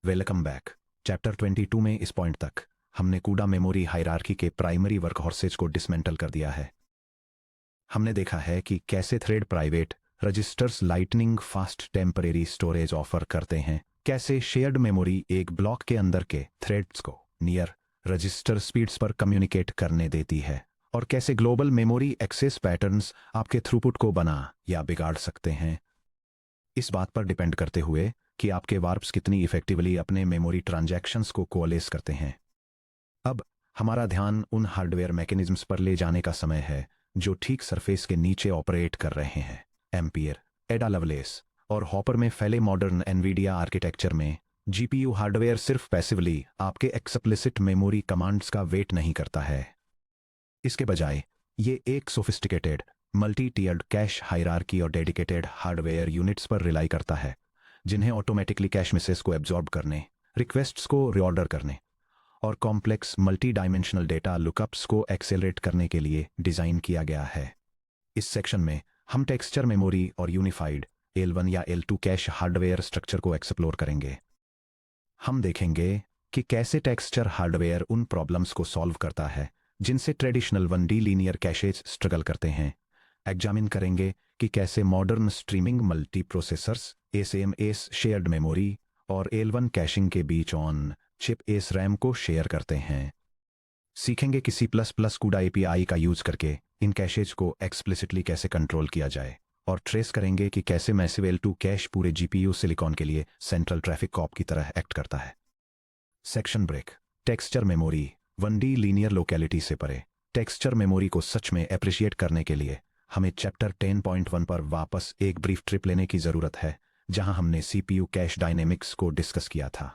Welcome back. Chapter 22 में इस point तक हमने कूडा मेमोरी हायरार्की के प्राइमरी वर्कहॉर्सेज को डिसमेंटल कर दिया है। हमने देखा है कि कैसे thread private registers lightning fast temporary storage offer करते हैं, कैसे शेयर्ड मेमोरी एक ब्लॉक के अंदर के थ्रेड्स को नियर रजिस्टर स्पीड्स पर कम्युनिकेट करने देती है, और कैसे ग्लोबल मेमोरी एक्सेस पैटर्न्स आपके थ्रूपुट को बना या बिगाड़ सकते हैं, इस बात पर डिपेंड करते हुए कि आपके वार्प्स कितनी इफेक्टिवली अपने मेमोरी ट्रांजैक्शंस को कोअलेस करते हैं। अब हमारा ध्यान उन हार्डवेयर मैकेनिज्म्स पर ले जाने का समय है जो ठीक सरफेस के नीचे ऑपरेट कर रहे हैं। एम्पियर, एडा लवलेस और हॉपर में फैले मॉडर्न एनवीडिया आर्किटेक्चर में जीपीयू हार्डवेयर सिर्फ पैसिवली आपके एक्सप्लिसिट मेमोरी कमांड्स का वेट नहीं करता है। इसके बजाय ये एक sophisticated multi tiered cash hierarchy और डेडिकेटेड हार्डवेयर यूनिट्स पर रिलाई करता है, जिन्हें ऑटोमेटिकली कैश मिसेस को एब्जॉर्ब करने, रिक्वेस्ट्स को रीऑर्डर करने और complex multi dimensional data lookups को एक्सेलरेट करने के लिए डिजाइन किया गया है। इस सेक्शन में हम टेक्सचर मेमोरी और यूनिफाइड L1 या L2 कैश हार्डवेयर स्ट्रक्चर को एक्सप्लोर करेंगे। हम देखेंगे कि कैसे टेक्सचर हार्डवेयर उन प्रॉब्लम्स को सॉल्व करता है जिनसे traditional 1D linear caches struggle करते हैं। एग्जामिन करेंगे कि कैसे modern streaming multi processors SMS shared memory और L1 कैशिंग के बीच ऑन चिप एस रैम को शेयर करते हैं। सीखेंगे कि C++ कूडा एपीआई का यूज करके इन कैशेज को एक्सप्लिसिटली कैसे कंट्रोल किया जाए, और ट्रेस करेंगे कि कैसे मैसिव L2 कैश पूरे जीपीयू सिलिकॉन के लिए सेंट्रल ट्रैफिक कॉप की तरह एक्ट करता है। Section break. Texture memory 1D linear locality से परे। टेक्सचर मेमोरी को सच में एप्रिशिएट करने के लिए हमें चैप्टर 10.1 पर वापस एक ब्रीफ ट्रिप लेने की जरूरत है, जहां हमने सीपीयू कैश डायनेमिक्स को डिस्कस किया था।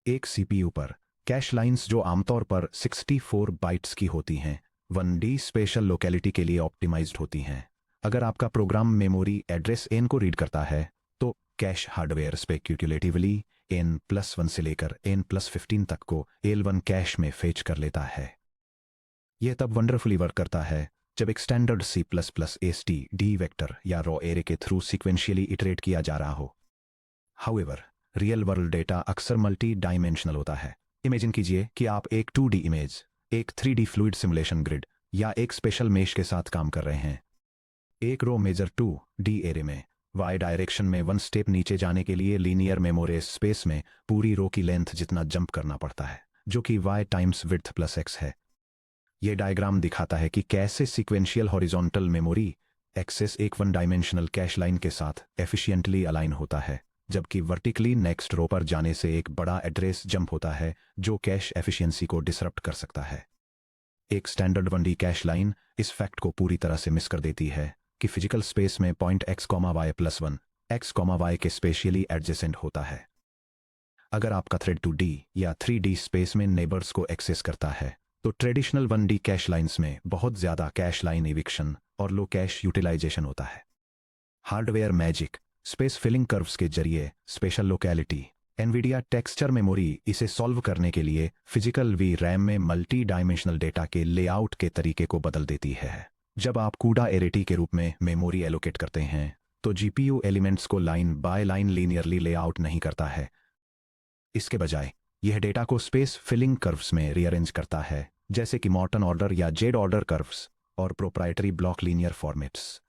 एक सीपीयू पर कैश लाइंस जो आमतौर पर 64 बाइट्स की होती हैं, 1D स्पेशल लोकेलिटी के लिए ऑप्टिमाइज्ड होती हैं। अगर आपका प्रोग्राम मेमोरी एड्रेस n को रीड करता है, तो कैश हार्डवेयर स्पेक्यूलेटिवली n+1 से लेकर n+15 तक को L1 कैश में फेच कर लेता है। यह तब वंडरफुली वर्क करता है जब एक स्टैंडर्ड C++ std वेक्टर या रॉ एरे के थ्रू सीक्वेंशियली इटरेट किया जा रहा हो। हाउएवर, रियल वर्ल्ड डेटा अक्सर मल्टी डायमेंशनल होता है। इमेजिन कीजिए कि आप एक 2D इमेज, एक 3D फ्लूइड सिमुलेशन ग्रिड या एक स्पेशल मेश के साथ काम कर रहे हैं। एक रो मेजर 2D एरे में y डायरेक्शन में 1 स्टेप नीचे जाने के लिए लीनियर मेमोरी स्पेस में पूरी रो की लेंथ जितना जंप करना पड़ता है, जो कि y times width plus x है। यह डायग्राम दिखाता है कि कैसे सीक्वेंशियल हॉरिजॉन्टल मेमोरी एक्सेस एक 1 डायमेंशनल कैश लाइन के साथ एफिशिएंटली अलाइन होता है, जबकि वर्टिकली नेक्स्ट रो पर जाने से एक बड़ा एड्रेस जंप होता है जो कैश एफिशिएंसी को डिसरप्ट कर सकता है। एक स्टैंडर्ड 1D कैश लाइन इस फैक्ट को पूरी तरह से मिस कर देती है कि फिजिकल स्पेस में पॉइंट x,y+1 x,y के स्पेशियली एडजेसेंट होता है। अगर आपका थ्रेड 2D या 3D स्पेस में नेबर्स को एक्सेस करता है, तो ट्रेडिशनल 1D कैश लाइंस में बहुत ज्यादा कैश लाइन इविक्शन और लो कैश यूटिलाइजेशन होता है। Hardware magic space filling curves के जरिए spatial locality Nvidia texture memory इसे सॉल्व करने के लिए फिजिकल वी रैम में मल्टी डायमेंशनल डेटा के लेआउट के तरीके को बदल देती है। जब आप कूडा एरेटी के रूप में मेमोरी एलोकेट करते हैं, तो जीपीयू एलिमेंट्स को line by line linearly layout नहीं करता है। इसके बजाय यह डेटा को स्पेस फिलिंग कर्व्स में रीअरेंज करता है, जैसे कि मॉर्टन ऑर्डर या जेड ऑर्डर कर्व्स और प्रोप्राइटरी ब्लॉक लीनियर फॉर्मेट्स।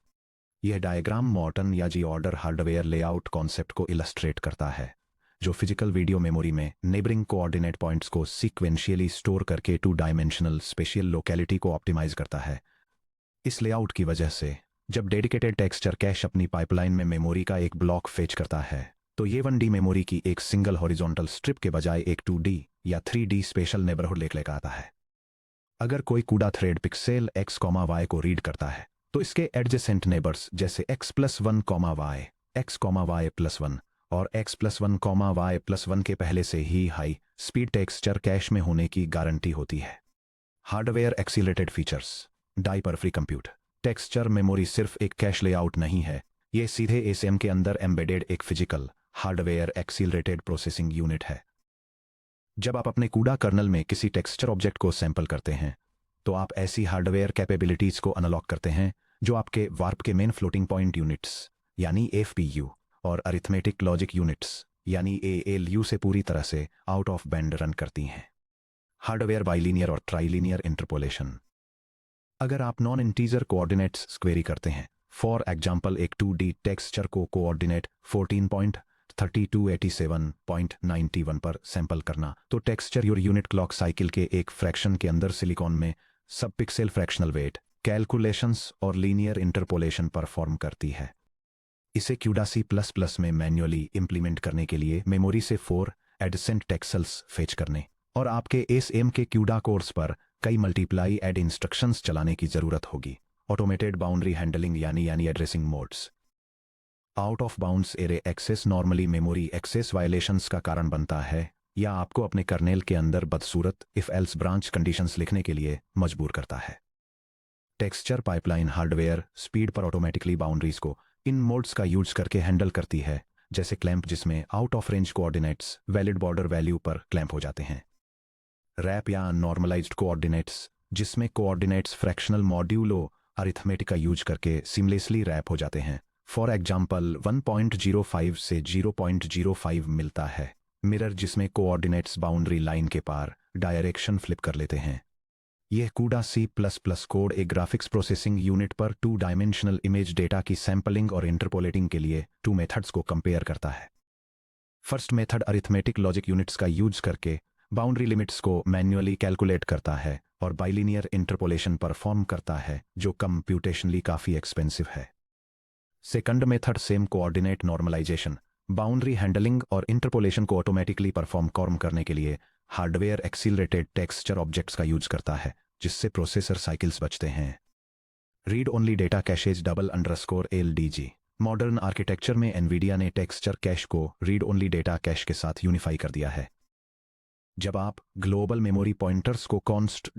यह डायग्राम मॉर्टन या जी ऑर्डर हार्डवेयर लेआउट कॉन्सेप्ट को इलस्ट्रेट करता है, जो फिजिकल वीडियो मेमोरी में नेबरिंग कोऑर्डिनेट पॉइंट्स को सीक्वेंशियली स्टोर करके 2 डायमेंशनल स्पेशियल लोकेलिटी को ऑप्टिमाइज करता है। इस लेआउट की वजह से जब डेडिकेटेड टेक्सचर कैश अपनी पाइपलाइन में मेमोरी का एक ब्लॉक फेच करता है, तो ये 1D मेमोरी की एक सिंगल हॉरिजॉन्टल स्ट्रिप के बजाय एक 2D या 3D स्पेशल नेबरहुड लेकर आता है। अगर कोई कूडा थ्रेड पिक्सेल x,y को रीड करता है, तो इसके एडजेसेंट नेबर्स जैसे x+1,y, x,y+1 और x+1,y+1 के पहले से ही हाई स्पीड टेक्सचर कैश में होने की गारंटी होती है। Hardware accelerated features diaper free compute texture memory सिर्फ एक कैश लेआउट नहीं है, यह सीधे एसएम के अंदर एम्बेडेड एक physical hardware accelerated processing unit है। जब आप अपने कूडा कर्नल में किसी टेक्सचर ऑब्जेक्ट को सैंपल करते हैं, तो आप ऐसी हार्डवेयर कैपेबिलिटीज को अनलॉक करते हैं जो आपके वार्प के मेन फ्लोटिंग पॉइंट यूनिट्स यानी एफपीयू और अरिथमेटिक लॉजिक यूनिट्स यानी ALU से पूरी तरह से आउट ऑफ बैंड रन करती हैं। हार्डवेयर बाइलीनियर और ट्राइलीनियर इंटरपोलेशन। अगर आप नॉन इंटीजर कोऑर्डिनेट्स क्वेरी करते हैं, फॉर एग्जाम्पल एक 2D टेक्सचर को कोऑर्डिनेट 14.3287.91 पर सैंपल करना, तो texture your unit clock cycle के एक फ्रैक्शन के अंदर सिलिकॉन में सब पिक्सेल फ्रैक्शनल वेट कैलकुलेशंस और लीनियर इंटरपोलेशन परफॉर्म करती है। इसे CUDA C++ में मैन्युअली इंप्लीमेंट करने के लिए मेमोरी से 4 एडसेंट टेक्सल्स फेच करने और आपके ASM के CUDA कोर्स पर कई मल्टीप्लाई एड इंस्ट्रक्शंस चलाने की जरूरत होगी। ऑटोमेटेड बाउंड्री हैंडलिंग यानी addressing modes. Out of bounds array access normally memory access violations का कारण बनता है या आपको अपने कर्नेल के अंदर बदसूरत इफ एल्स ब्रांच कंडीशंस लिखने के लिए मजबूर करता है। टेक्सचर पाइपलाइन हार्डवेयर स्पीड पर ऑटोमेटिकली बाउंड्रीज को इन मोड्स का यूज करके हैंडल करती है, जैसे क्लैंप जिसमें out of range coordinates valid border value पर क्लैंप हो जाते हैं। रैप या नॉर्मलाइज्ड कोऑर्डिनेट्स जिसमें कोऑर्डिनेट्स फ्रैक्शनल मॉड्यूलो अरिथमेटिक का यूज करके सिमलेसली रैप हो जाते हैं। फॉर एग्जाम्पल 1.05 से 0.05 मिलता है। मिरर जिसमें कोऑर्डिनेट्स बाउंड्री लाइन के पार डायरेक्शन फ्लिप कर लेते हैं। यह CUDA C++ कोड एक ग्राफिक्स प्रोसेसिंग यूनिट पर 2 डायमेंशनल इमेज डेटा की सैंपलिंग और इंटरपोलेटिंग के लिए 2 मेथड्स को कंपेयर करता है। First method arithmetic logic units का यूज करके बाउंड्री लिमिट्स को मैन्युअली कैलकुलेट करता है और बाइलिनियर इंटरपोलेशन परफॉर्म करता है, जो कंप्यूटेशनली काफ़ी एक्सपेंसिव है। Second method same coordinate normalisation boundary handling और इंटरपोलेशन को ऑटोमेटिकली परफॉर्म करने के लिए हार्डवेयर एक्सीलरेटेड टेक्सचर ऑब्जेक्ट्स का यूज करता है, जिससे प्रोसेसर साइकिल्स बचते हैं। Read only data caches $LDG। Modern architecture में एनवीडिया ने टेक्सचर कैश को रीड ओनली डेटा कैश के साथ यूनिफाई कर दिया है। जब आप ग्लोबल मेमोरी पॉइंटर्स को कॉन्स्ट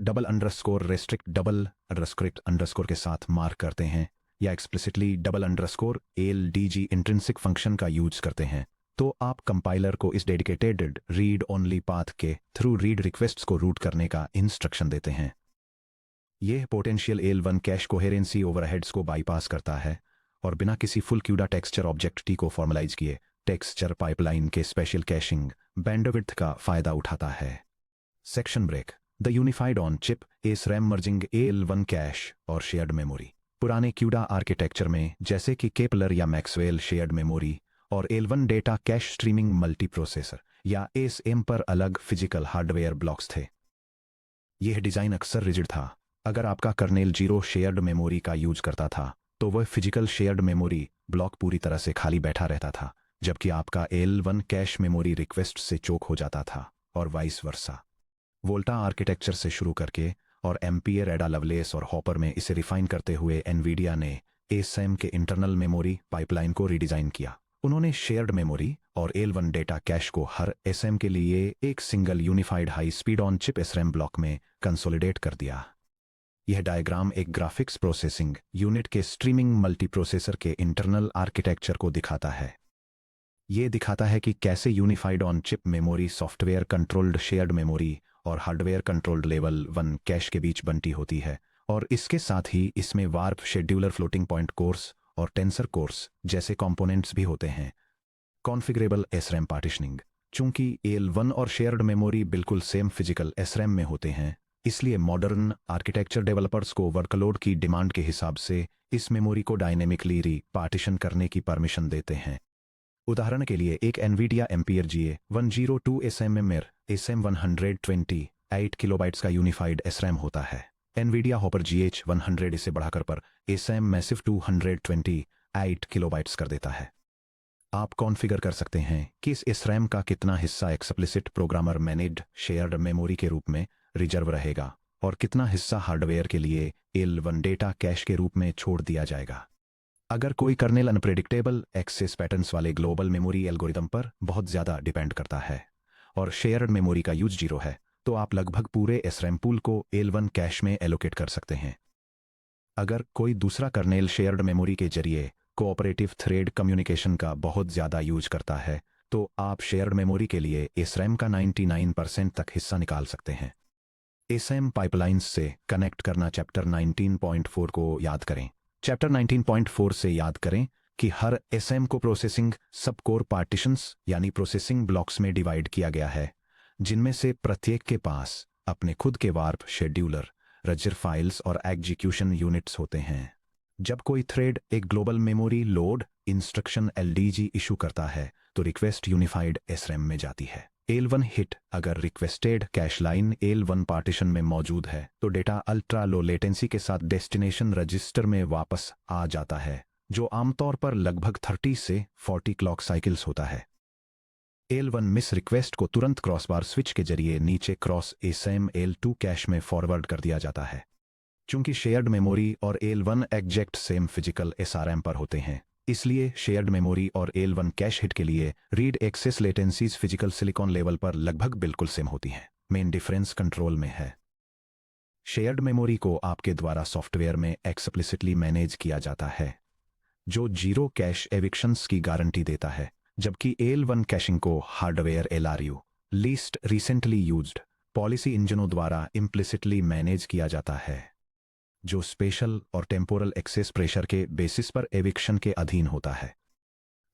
$restrict के साथ मार्क करते हैं या एक्सप्लिसिटली $LDG इंट्रिंसिक फंक्शन का यूज करते हैं, तो आप कंपाइलर को इस डेडिकेटेड रीड ओनली पाथ के थ्रू रीड रिक्वेस्ट्स को रूट करने का इंस्ट्रक्शन देते हैं। यह potential AL1 cache coherency overheads को बाईपास करता है और बिना किसी full CUDA texture object T को फॉर्मलाइज किए टेक्सचर पाइपलाइन के स्पेशल कैशिंग बैंडविड्थ का फायदा उठाता है। Section break. The unified on chip SRAM merging AL1 cache और शेयर्ड मेमोरी। पुराने CUDA आर्किटेक्चर में जैसे कि केपलर या मैक्सवेल शेयर्ड मेमोरी और AL1 data cache streaming multiprocessor या ASM पर अलग फिजिकल हार्डवेयर ब्लॉक्स थे। यह डिजाइन अक्सर रिजिड था। अगर आपका कर्नेल 0 शेयर्ड मेमोरी का यूज करता था, तो वह फिजिकल शेयर्ड मेमोरी ब्लॉक पूरी तरह से खाली बैठा रहता था, जबकि आपका AL1 कैश मेमोरी रिक्वेस्ट से चोक हो जाता था और वाइस वर्सा। वोल्टा आर्किटेक्चर से शुरू करके और एम्पियर, एडा लवलेस और हॉपर में इसे रिफाइन करते हुए एनवीडिया ने ASM के इंटरनल मेमोरी पाइपलाइन को रीडिजाइन किया। उन्होंने शेयर्ड मेमोरी और AL1 डेटा कैश को हर SM के लिए एक single unified high speed on chip SRAM block में कंसोलिडेट कर दिया। यह डायग्राम एक ग्राफिक्स प्रोसेसिंग यूनिट के स्ट्रीमिंग मल्टीप्रोसेसर के इंटरनल आर्किटेक्चर को दिखाता है। यह दिखाता है कि कैसे unified on chip memory software controlled shared memory और हार्डवेयर कंट्रोल्ड लेवल 1 कैश के बीच बंटी होती है, और इसके साथ ही इसमें warp, scheduler, floating point course और टेंसर कोर्स जैसे कंपोनेंट्स भी होते हैं। कॉन्फ़िगरेबल SRAM पार्टीशनिंग। चूंकि AL1 और शेयर्ड मेमोरी बिल्कुल सेम फिजिकल SRAM में होते हैं, इसलिए मॉडर्न आर्किटेक्चर डेवलपर्स को वर्कलोड की डिमांड के हिसाब से इस मेमोरी को डायनेमिकली री-पार्टीशन करने की परमिशन देते हैं। उदाहरण के लिए एक Nvidia ampere GA102 SMMR SM128 kilobytes का यूनिफाइड SRAM होता है। एनवीडिया हॉपर GH100 इसे बढ़ाकर पर SM मैसिव 228 किलोबाइट्स कर देता है। आप कॉन्फ़िगर कर सकते हैं कि इस SRAM का कितना हिस्सा explicit programmer managed shared memory के रूप में रिजर्व रहेगा और कितना हिस्सा हार्डवेयर के लिए AL1 डेटा कैश के रूप में छोड़ दिया जाएगा। अगर कोई कर्नेल अनप्रेडिक्टेबल एक्सेस पैटर्न्स वाले ग्लोबल मेमोरी एल्गोरिदम पर बहुत ज़्यादा डिपेंड करता है और शेयर्ड मेमोरी का यूज 0 है, तो आप लगभग पूरे SRAM पूल को AL1 कैश में एलोकेट कर सकते हैं। अगर कोई दूसरा कर्नेल शेयर्ड मेमोरी के जरिए कोऑपरेटिव थ्रेड कम्युनिकेशन का बहुत ज़्यादा यूज करता है, तो आप शेयर्ड मेमोरी के लिए SRAM का 99% तक हिस्सा निकाल सकते हैं। ASM पाइपलाइंस से कनेक्ट करना। चैप्टर 19.4 को याद करें। चैप्टर 19.4 से याद करें कि हर एसएम को प्रोसेसिंग सब कोर पार्टीशंस यानी प्रोसेसिंग ब्लॉक्स में डिवाइड किया गया है, जिनमें से प्रत्येक के पास अपने खुद के वार्प शेड्यूलर, रजिस्टर फाइल्स और एग्जीक्यूशन यूनिट्स होते हैं। जब कोई थ्रेड एक global memory load instruction LDG issue करता है तो रिक्वेस्ट यूनिफाइड एसरैम में जाती है। L1 हिट अगर requested cache line L1 partition में मौजूद है तो डेटा अल्ट्रा लो लेटेंसी के साथ डेस्टिनेशन रजिस्टर में वापस आ जाता है, जो आमतौर पर लगभग 30 से 40 क्लॉक साइकिल्स होता है। L1 मिस रिक्वेस्ट को तुरंत क्रॉसबार स्विच के जरिए नीचे क्रॉस एसएम L2 कैश में फॉरवर्ड कर दिया जाता है। चूंकि शेयर्ड मेमोरी और L1 exact same physical SRM पर होते हैं, इसलिए शेयर्ड मेमोरी और L1 कैश हिट के लिए read access latencies physical silicon level पर लगभग बिल्कुल सेम होती हैं। मेन डिफरेंस कंट्रोल में है। शेयर्ड मेमोरी को आपके द्वारा सॉफ्टवेयर में एक्सप्लिसिटली मैनेज किया जाता है, जो जीरो कैश एविक्शंस की गारंटी देता है, जबकि L1 कैशिंग को hardware LRU least recently used policy इंजनों द्वारा इम्प्लिसिटली मैनेज किया जाता है, जो स्पेशल और टेम्पोरल एक्सेस प्रेशर के बेसिस पर एविक्शन के अधीन होता है।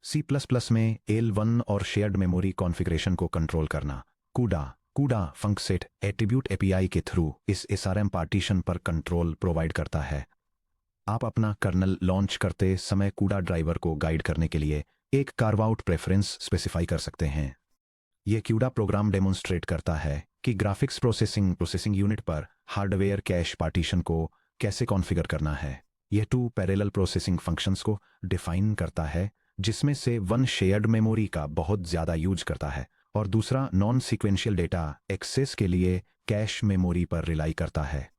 C++ में L1 और शेयर्ड मेमोरी कॉन्फ़िगरेशन को कंट्रोल करना कूडा फंक्सेट एट्रीब्यूट API के थ्रू इस SRM पार्टीशन पर कंट्रोल प्रोवाइड करता है। आप अपना कर्नल लॉन्च करते समय कूडा ड्राइवर को गाइड करने के लिए एक कार्व आउट प्रेफरेंस स्पेसिफाई कर सकते हैं। यह कूडा प्रोग्राम डेमोन्स्ट्रेट करता है कि ग्राफिक्स प्रोसेसिंग यूनिट पर हार्डवेयर कैश पार्टीशन को कैसे कॉन्फ़िगर करना है। यह 2 पैरेलल प्रोसेसिंग फंक्शंस को डिफाइन करता है, जिसमें से वन शेयर्ड मेमोरी का बहुत ज़्यादा यूज करता है और दूसरा नॉन सीक्वेंशियल डेटा एक्सेस के लिए कैश मेमोरी पर रिलाई करता है।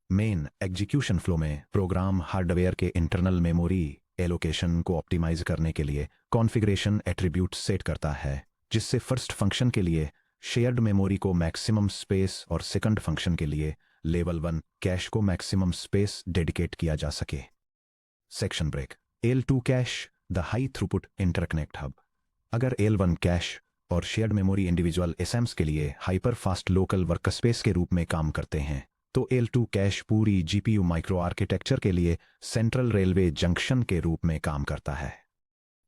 मेन एग्जीक्यूशन फ्लो में प्रोग्राम हार्डवेयर के इंटरनल मेमोरी एलोकेशन को ऑप्टिमाइज करने के लिए कॉन्फ़िगरेशन एट्रीब्यूट सेट करता है, जिससे फर्स्ट फंक्शन के लिए शेयर्ड मेमोरी को मैक्सिमम स्पेस और सेकंड फंक्शन के लिए लेवल 1 कैश को मैक्सिमम स्पेस डेडिकेट किया जा सके। Section break. L2 cache the high throughput interconnect hub. अगर L1 कैश और शेयर्ड मेमोरी इंडिविजुअल एसएम्स के लिए हाइपर फास्ट लोकल वर्कस्पेस के रूप में काम करते हैं, तो L2 कैश पूरी GPU माइक्रो आर्किटेक्चर के लिए सेंट्रल रेलवे जंक्शन के रूप में काम करता है।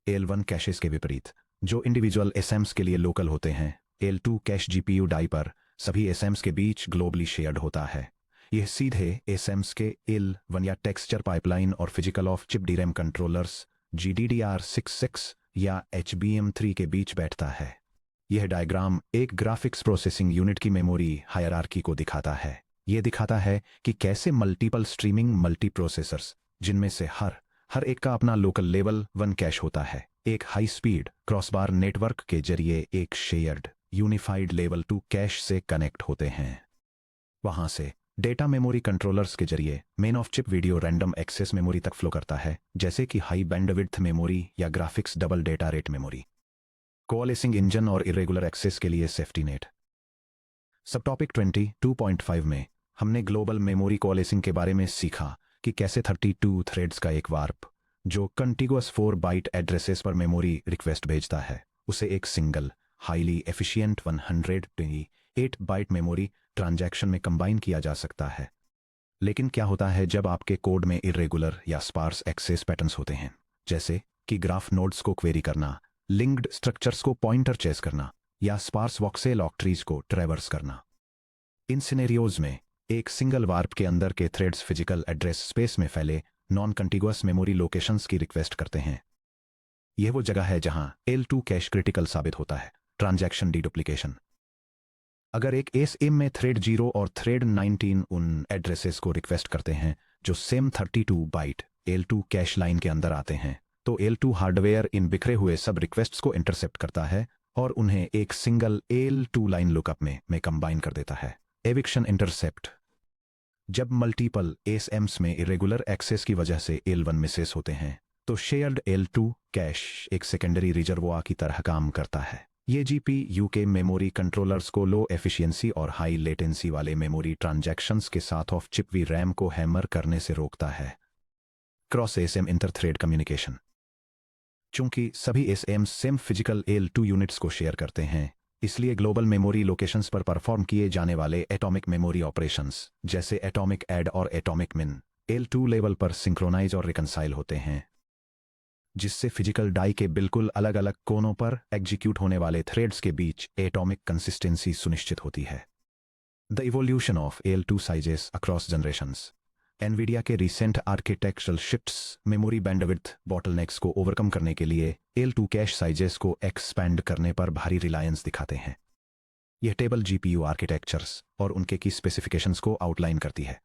L1 कैशेस के विपरीत, जो इंडिविजुअल एसएम्स के लिए लोकल होते हैं, L2 कैश GPU डाई पर सभी एसएम्स के बीच ग्लोबली शेयर्ड होता है। यह सीधे एसएम्स के L1 या टेक्सचर पाइपलाइन और physical of chip DRAM controllers GDDR6X या HBM3 के बीच बैठता है। यह डायग्राम एक ग्राफिक्स प्रोसेसिंग यूनिट की मेमोरी हायरार्की को दिखाता है। यह दिखाता है कि कैसे मल्टीपल स्ट्रीमिंग मल्टी प्रोसेसर्स, जिनमें से हर एक का अपना लोकल लेवल 1 कैश होता है, एक हाई स्पीड क्रॉसबार नेटवर्क के जरिए एक शेयर्ड यूनिफाइड लेवल 2 कैश से कनेक्ट होते हैं। वहां से डेटा मेमोरी कंट्रोलर्स के जरिए main off chip video random access memory तक फ्लो करता है, जैसे कि हाई बैंडविड्थ मेमोरी या graphics double data rate memory. Coalescing engine और इरेगुलर एक्सेस के लिए सेफ्टी नेट। सब टॉपिक 22.5 में हमने ग्लोबल मेमोरी कोअलेसिंग के बारे में सीखा कि कैसे 32 थ्रेड्स का एक वार्प, जो कंटिगुअस 4 बाइट एड्रेसेस पर मेमोरी रिक्वेस्ट भेजता है, उसे एक single highly efficient 128 byte memory transaction में कंबाइन किया जा सकता है। लेकिन क्या होता है जब आपके कोड में इरेगुलर या स्पार्स एक्सेस पैटर्न्स होते हैं, जैसे कि ग्राफ नोड्स को क्वेरी करना, लिंक्ड स्ट्रक्चर्स को पॉइंटर चेस करना या स्पार्स वॉक्सेल ऑक ट्रीज को ट्रैवर्स करना। इन सिनेरियोज में एक सिंगल वार्प के अंदर के थ्रेड्स फिजिकल एड्रेस स्पेस में फैले नॉन कंटिगुअस मेमोरी लोकेशंस की रिक्वेस्ट करते हैं। यह वो जगह है जहां L2 कैश क्रिटिकल साबित होता है। ट्रांजैक्शन डीडुप्लीकेशन। अगर एक एसएम में थ्रेड 0 और थ्रेड 19 उन एड्रेसेस को रिक्वेस्ट करते हैं जो same 32 bite L2 cache line के अंदर आते हैं, तो L2 हार्डवेयर इन बिखरे हुए सब रिक्वेस्ट्स को इंटरसेप्ट करता है और उन्हें एक सिंगल L2 लाइन लुकअप में कंबाइन कर देता है। Eviction intercept. जब मल्टीपल एसएम्स में इरेगुलर एक्सेस की वजह से L1 मिसेस होते हैं, तो शेयर्ड L2 कैश एक सेकेंडरी रिजर्वोयर की तरह काम करता है। ये GPU के मेमोरी कंट्रोलर्स को लो एफिशिएंसी और हाई लेटेंसी वाले मेमोरी ट्रांजैक्शंस के साथ ऑफ चिप VRAM को हैमर करने से रोकता है। Cross SM inter thread communication. चूंकि सभी SM same physical L2 units को शेयर करते हैं, इसलिए ग्लोबल मेमोरी लोकेशंस पर परफॉर्म किए जाने वाले एटॉमिक मेमोरी ऑपरेशंस, जैसे एटॉमिक ऐड और एटॉमिक मिन, L2 लेवल पर सिंक्रोनाइज और रिकंसाइल होते हैं। जिससे फिजिकल डाई के बिल्कुल अलग अलग कोनों पर एग्जीक्यूट होने वाले थ्रेड्स के बीच एटॉमिक कंसिस्टेंसी सुनिश्चित होती है। The evolution of AL2 sizes across generations. Nvidia के recent architectural shifts memory bandwidth bottlenecks को ओवरकम करने के लिए AL2 कैश साइजेस को एक्सपैंड करने पर भारी रिलायंस दिखाते हैं। यह टेबल GPU आर्किटेक्चर्स और उनके की स्पेसिफिकेशंस को आउटलाइन करती है।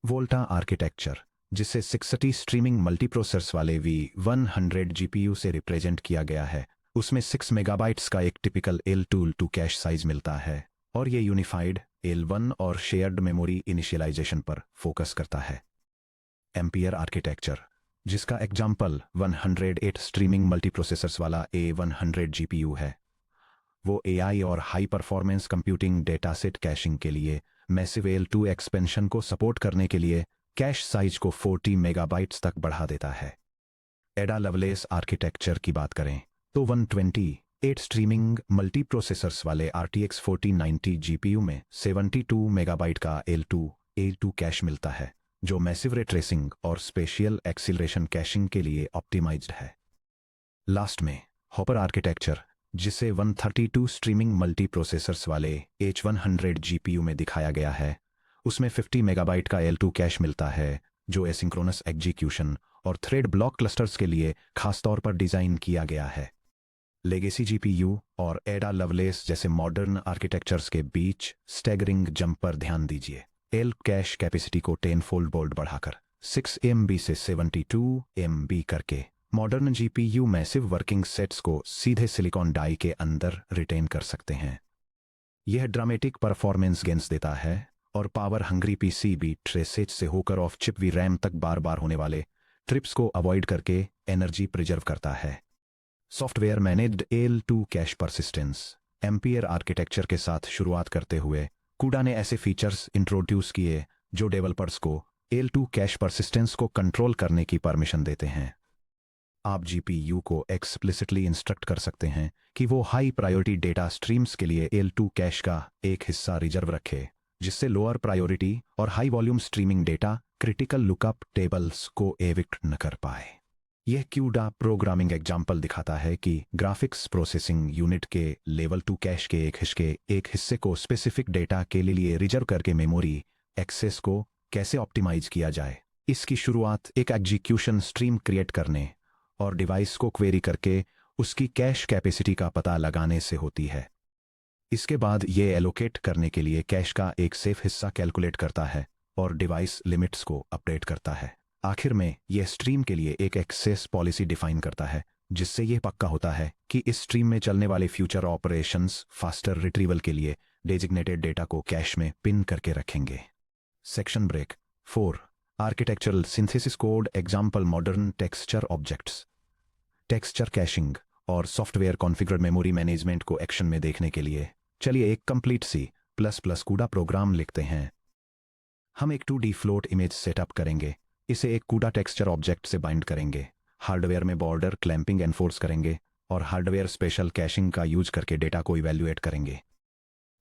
वोल्टा आर्किटेक्चर, जिसे 60 स्ट्रीमिंग मल्टीप्रोसेसर्स वाले V100 GPU से रिप्रेजेंट किया गया है, उसमें 6 मेगाबाइट्स का एक टिपिकल AL2 कैश साइज मिलता है और ये यूनिफाइड AL1 और शेयर्ड मेमोरी इनिशियलाइजेशन पर फोकस करता है। एम्पियर आर्किटेक्चर, जिसका एग्जाम्पल 108 स्ट्रीमिंग मल्टीप्रोसेसर्स वाला A100 GPU है, वो AI और high performance computing dataset caching के लिए मैसिव AL2 एक्सपेंशन को सपोर्ट करने के लिए कैश साइज को 40 मेगाबाइट्स तक बढ़ा देता है। एडा लवलेस आर्किटेक्चर की बात करें तो 128 स्ट्रीमिंग मल्टीप्रोसेसर्स वाले RTX 4090 GPU में 72 मेगाबाइट का A2 कैश मिलता है, जो मैसिव रे ट्रेसिंग और स्पेशियल एक्सीलरेशन कैशिंग के लिए ऑप्टिमाइज्ड है। लास्ट में हॉपर आर्किटेक्चर, जिसे 132 स्ट्रीमिंग मल्टीप्रोसेसर्स वाले H100 GPU में दिखाया गया है, उसमें 50 मेगाबाइट का AL2 कैश मिलता है, जो एसिंक्रोनस एग्जीक्यूशन और थ्रेड ब्लॉक क्लस्टर्स के लिए खासतौर पर डिजाइन किया गया है। लेगेसी GPU और एडा लवलेस जैसे मॉडर्न आर्किटेक्चर्स के बीच स्टैगरिंग जंप पर ध्यान दीजिए। एल कैश कैपेसिटी को 10 फोल्ड बोल्ड बढ़ाकर 6 MB से 72 MB करके modern GPU massive working sets को सीधे सिलिकॉन डाई के अंदर रिटेन कर सकते हैं। यह ड्रामेटिक परफॉर्मेंस गेन्स देता है और पावर हंग्री PCB ट्रेसेज से होकर ऑफ चिप VRAM तक बार बार होने वाले ट्रिप्स को अवॉइड करके एनर्जी प्रिजर्व करता है। Software managed AL2 cash persistence. Ampere architecture के साथ शुरुआत करते हुए CUDA ने ऐसे फीचर्स इंट्रोड्यूस किए जो डेवलपर्स को AL2 कैश परसिस्टेंस को कंट्रोल करने की परमिशन देते हैं। आप GPU को एक्सप्लिसिटली इंस्ट्रक्ट कर सकते हैं कि वो हाई प्रायोरिटी डेटा स्ट्रीम्स के लिए AL2 कैश का एक हिस्सा रिजर्व रखे, जिससे लोअर प्रायोरिटी और high volume streaming data critical lookup tables को एविक्ट न कर पाए। यह CUDA प्रोग्रामिंग एग्जाम्पल दिखाता है कि ग्राफिक्स प्रोसेसिंग यूनिट के लेवल 2 कैश के एक हिस्से को स्पेसिफिक डेटा के लिए रिजर्व करके मेमोरी एक्सेस को कैसे ऑप्टिमाइज किया जाए। इसकी शुरुआत एक एग्जीक्यूशन स्ट्रीम क्रिएट करने और डिवाइस को क्वेरी करके उसकी कैश कैपेसिटी का पता लगाने से होती है। इसके बाद ये एलोकेट करने के लिए कैश का एक सेफ हिस्सा कैलकुलेट करता है और डिवाइस लिमिट्स को अपडेट करता है। आखिर में यह स्ट्रीम के लिए एक एक्सेस पॉलिसी डिफाइन करता है, जिससे यह पक्का होता है कि इस स्ट्रीम में चलने वाले फ्यूचर ऑपरेशंस फास्टर रिट्रीवल के लिए डेजिग्नेटेड डेटा को कैश में पिन करके रखेंगे। Section break 4 architectural synthesis code example modern texture objects. Texture caching और सॉफ्टवेयर कॉन्फ़िगर्ड मेमोरी मैनेजमेंट को एक्शन में देखने के लिए चलिए एक कंप्लीट C++ CUDA प्रोग्राम लिखते हैं। हम एक 2D फ्लोट इमेज सेटअप करेंगे, इसे एक CUDA टेक्सचर ऑब्जेक्ट से बाइंड करेंगे, हार्डवेयर में बॉर्डर क्लैंपिंग एनफोर्स करेंगे और हार्डवेयर स्पेशल कैशिंग का यूज करके डेटा को इवैल्यूएट करेंगे।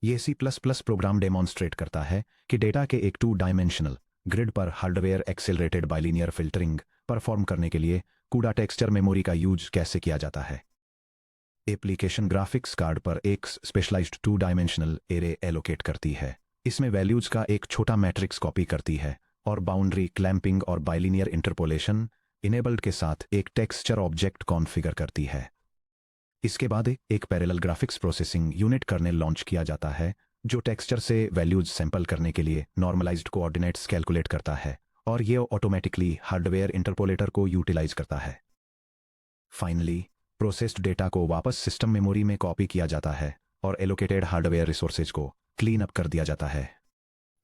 ये C++ प्रोग्राम डेमॉन्स्ट्रेट करता है कि डेटा के एक 2 डायमेंशनल ग्रिड पर hardware accelerated bilinear filtering perform करने के लिए CUDA टेक्सचर मेमोरी का यूज कैसे किया जाता है। एप्लीकेशन ग्राफिक्स कार्ड पर एक स्पेशलाइज्ड 2 डायमेंशनल एरे एलोकेट करती है। इसमें वैल्यूज का एक छोटा मैट्रिक्स कॉपी करती है और बाउंड्री क्लैंपिंग और बाइलिनियर इंटरपोलेशन इनेबल्ड के साथ एक टेक्सचर ऑब्जेक्ट कॉन्फ़िगर करती है। इसके बाद एक parallel graphics processing unit kernel launch किया जाता है, जो टेक्सचर से वैल्यूज सैंपल करने के लिए नॉर्मलाइज्ड कोऑर्डिनेट्स कैलकुलेट करता है और ये ऑटोमेटिकली हार्डवेयर इंटरपोलेटर को यूटिलाइज करता है। फाइनली प्रोसेस्ड डेटा को वापस सिस्टम मेमोरी में कॉपी किया जाता है और एलोकेटेड हार्डवेयर रिसोर्सेज को क्लीन अप कर दिया जाता है।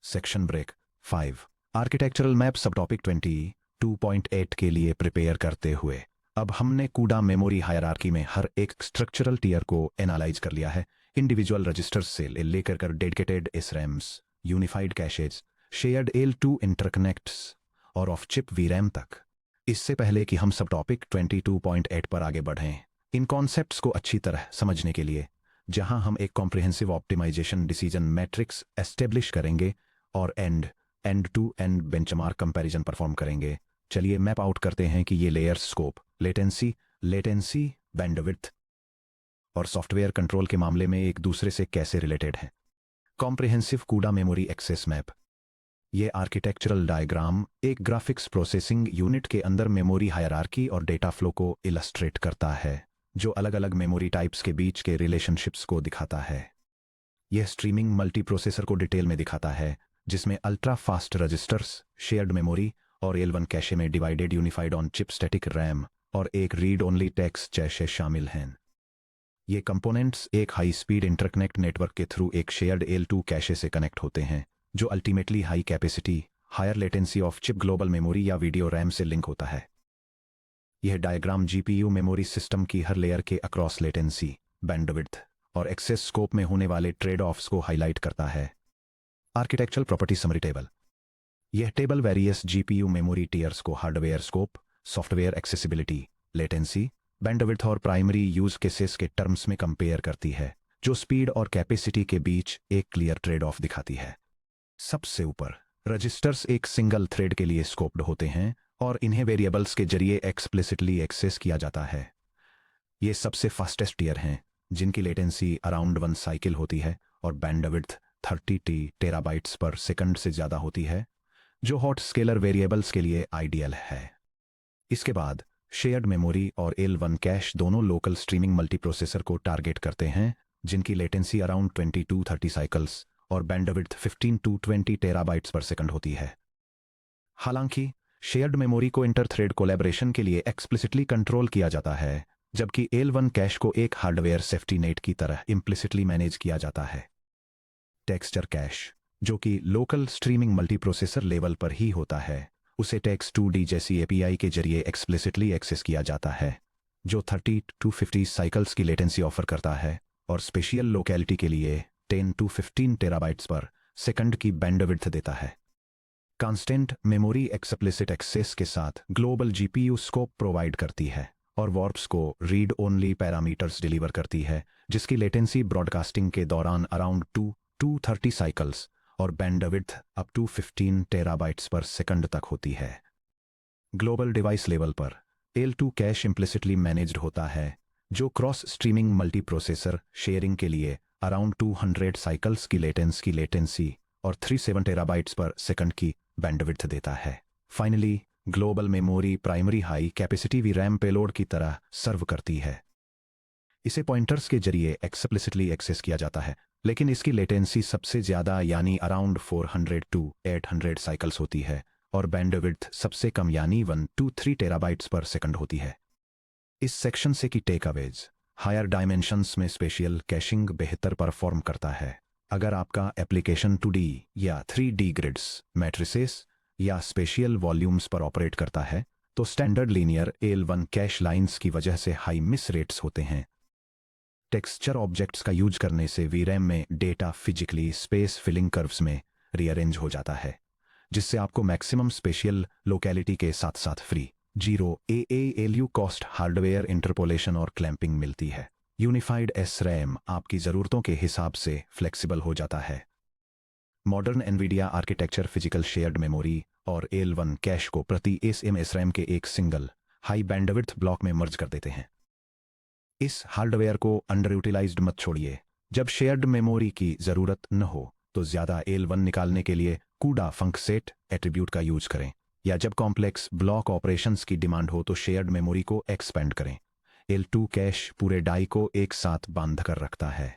सेक्शन ब्रेक 5 आर्किटेक्चरल मैप सब टॉपिक 22.8 के लिए प्रिपेयर करते हुए अब हमने CUDA मेमोरी हायरार्की में हर एक स्ट्रक्चरल टीयर को एनालाइज कर लिया है, इंडिविजुअल रजिस्टर्स से लेकर कर dedicated SRAMs, unified caches, shared AL2 interconnects और ऑफ चिप VRAM तक। इससे पहले कि हम सब टॉपिक 22.8 पर आगे बढ़ें, इन कॉन्सेप्ट्स को अच्छी तरह समझने के लिए जहां हम एक comprehensive optimisation decision matrix establish करेंगे और end to end benchmark comparison perform करेंगे, चलिए मैप आउट करते हैं कि ये लेयर्स स्कोप, लेटेंसी, बैंडविड्थ और सॉफ्टवेयर कंट्रोल के मामले में एक दूसरे से कैसे रिलेटेड हैं। कॉम्प्रिहेंसिव कूडा मेमोरी एक्सेस मैप। ये आर्किटेक्चरल डायग्राम एक ग्राफिक्स प्रोसेसिंग यूनिट के अंदर मेमोरी हायरार्की और डेटा फ्लो को इलस्ट्रेट करता है, जो अलग अलग मेमोरी टाइप्स के बीच के रिलेशनशिप्स को दिखाता है। यह स्ट्रीमिंग मल्टीप्रोसेसर को डिटेल में दिखाता है, जिसमें ultra fast registers, shared memory और L1 कैशे में divided unified on chip static RAM और एक रीड ओनली टेक्स्ट कैशे शामिल हैं। ये कंपोनेंट्स एक हाई स्पीड इंटरकनेक्ट नेटवर्क के थ्रू एक शेयर्ड L2 कैशे से कनेक्ट होते हैं, जो ultimately high capacity, higher latency off chip global memory या वीडियो रैम से लिंक होता है। यह डायग्राम GPU मेमोरी सिस्टम की हर लेयर के अक्रॉस लेटेंसी, बैंडविड्थ और एक्सेस स्कोप में होने वाले ट्रेड ऑफ्स को हाईलाइट करता है। Architectural property summary table. यह table various GPU memory tiers को hardware scope, software accessibility, latency, bandwidth और प्राइमरी यूज केसेस के टर्म्स में कंपेयर करती है, जो स्पीड और कैपेसिटी के बीच एक क्लियर ट्रेड ऑफ दिखाती है। सबसे ऊपर रजिस्टर्स एक सिंगल थ्रेड के लिए स्कोप्ड होते हैं और इन्हें वेरिएबल्स के जरिए एक्सप्लिसिटली एक्सेस किया जाता है। ये सबसे फास्टेस्ट टीयर हैं, जिनकी लेटेंसी अराउंड 1 साइकिल होती है और बैंडविड्थ 30 टेराबाइट्स पर सेकंड से ज़्यादा होती है, जो हॉट स्केलर वेरिएबल्स के लिए आइडियल है। इसके बाद शेयर्ड मेमोरी और L1 कैश दोनों लोकल स्ट्रीमिंग मल्टीप्रोसेसर को टारगेट करते हैं, जिनकी लेटेंसी अराउंड 20-30 साइकिल्स और बैंडविड्थ 15-20 टेराबाइट्स पर सेकंड होती है। हालांकि शेयर्ड मेमोरी को इंटर थ्रेड कोलैबोरेशन के लिए एक्सप्लिसिटली कंट्रोल किया जाता है, जबकि L1 कैश को एक हार्डवेयर सेफ्टी नेट की तरह इम्प्लिसिटली मैनेज किया जाता है। टेक्सचर कैश, जो कि लोकल स्ट्रीमिंग मल्टीप्रोसेसर लेवल पर ही होता है, उसे Text2D जैसी API के जरिए एक्सप्लिसिटली एक्सेस किया जाता है, जो 30-50 साइकिल्स की लेटेंसी ऑफर करता है और स्पेशियल लोकेलिटी के लिए 10-15 टेराबाइट्स पर सेकंड की बैंडविड्थ देता है। कांस्टेंट मेमोरी एक्सप्लिसिट एक्सेस के साथ ग्लोबल GPU स्कोप प्रोवाइड करती है और वॉर्प्स को रीड ओनली पैरामीटर्स डिलीवर करती है, जिसकी लेटेंसी ब्रॉडकास्टिंग के दौरान अराउंड 2-30 साइकिल्स और बैंडविड्थ अप टू 15 टेराबाइट्स पर सेकंड तक होती है। ग्लोबल डिवाइस लेवल पर L2 कैश इम्प्लिसिटली मैनेज्ड होता है, जो क्रॉस स्ट्रीमिंग मल्टीप्रोसेसर शेयरिंग के लिए अराउंड 200 साइकिल्स की लेटेंसी और 37 टेराबाइट्स पर सेकंड की बैंडविड्थ देता है। Finally global memory primary high capacity VRAM payload की तरह सर्व करती है। इसे पॉइंटर्स के जरिए एक्सप्लिसिटली एक्सेस किया जाता है, लेकिन इसकी लेटेंसी सबसे ज्यादा यानी अराउंड 400-800 साइकिल्स होती है और बैंडविड्थ सबसे कम यानी 1-3 टेराबाइट्स पर सेकंड होती है। इस सेक्शन से की टेक अवेज। हायर डायमेंशंस में स्पेशियल कैशिंग बेहतर परफॉर्म करता है। अगर आपका एप्लीकेशन 2D या 3D ग्रिड्स, मैट्रिसेस या स्पेशियल वॉल्यूम्स पर ऑपरेट करता है, तो standard linear L1 cash lines की वजह से हाई मिस रेट्स होते हैं। टेक्सचर ऑब्जेक्ट्स का यूज करने से VRAM में data physically space filling curves में रीअरेंज हो जाता है, जिससे आपको मैक्सिमम स्पेशियल लोकेलिटी के साथ साथ free 0 AALU cost hardware interpolation और क्लैंपिंग मिलती है। यूनिफाइड SRAM आपकी ज़रूरतों के हिसाब से फ्लेक्सिबल हो जाता है। Modern NVIDIA architecture physical shared memory और L1 कैश को प्रति SRAM के एक सिंगल हाई बैंडविड्थ ब्लॉक में मर्ज कर देते हैं। इस हार्डवेयर को अंडर यूटिलाइज्ड मत छोड़िए। जब शेयर्ड मेमोरी की ज़रूरत न हो तो ज़्यादा L1 निकालने के लिए CUDA फंक्सेट एट्रीब्यूट का यूज करें, या जब कॉम्प्लेक्स ब्लॉक ऑपरेशंस की डिमांड हो तो शेयर्ड मेमोरी को एक्सपेंड करें। L2 कैश पूरे डाई को एक साथ बांध कर रखता है।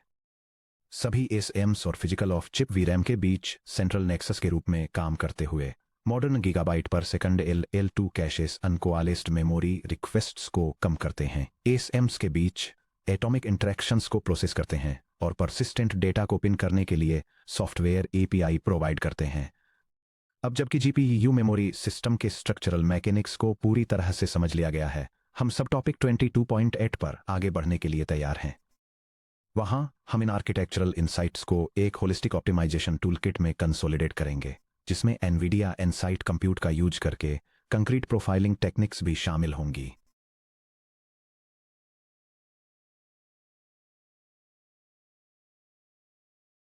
सभी SMs और फिजिकल ऑफ चिप VRAM के बीच सेंट्रल नेक्सस के रूप में काम करते हुए modern gigabyte per second L2 caches uncoalesced memory requests को कम करते हैं, SMs के बीच एटॉमिक इंटरेक्शंस को प्रोसेस करते हैं और परसिस्टेंट डेटा को पिन करने के लिए सॉफ्टवेयर API प्रोवाइड करते हैं। अब जबकि GPU मेमोरी सिस्टम के स्ट्रक्चरल मैकेनिक्स को पूरी तरह से समझ लिया गया है, हम सब टॉपिक 22.8 पर आगे बढ़ने के लिए तैयार हैं। वहां हम इन आर्किटेक्चरल इंसाइट्स को एक होलिस्टिक ऑप्टिमाइजेशन टूलकिट में कंसोलिडेट करेंगे, जिसमें NVIDIA Nsight कंप्यूट का यूज करके कंक्रीट प्रोफाइलिंग टेक्निक्स भी शामिल होंगी।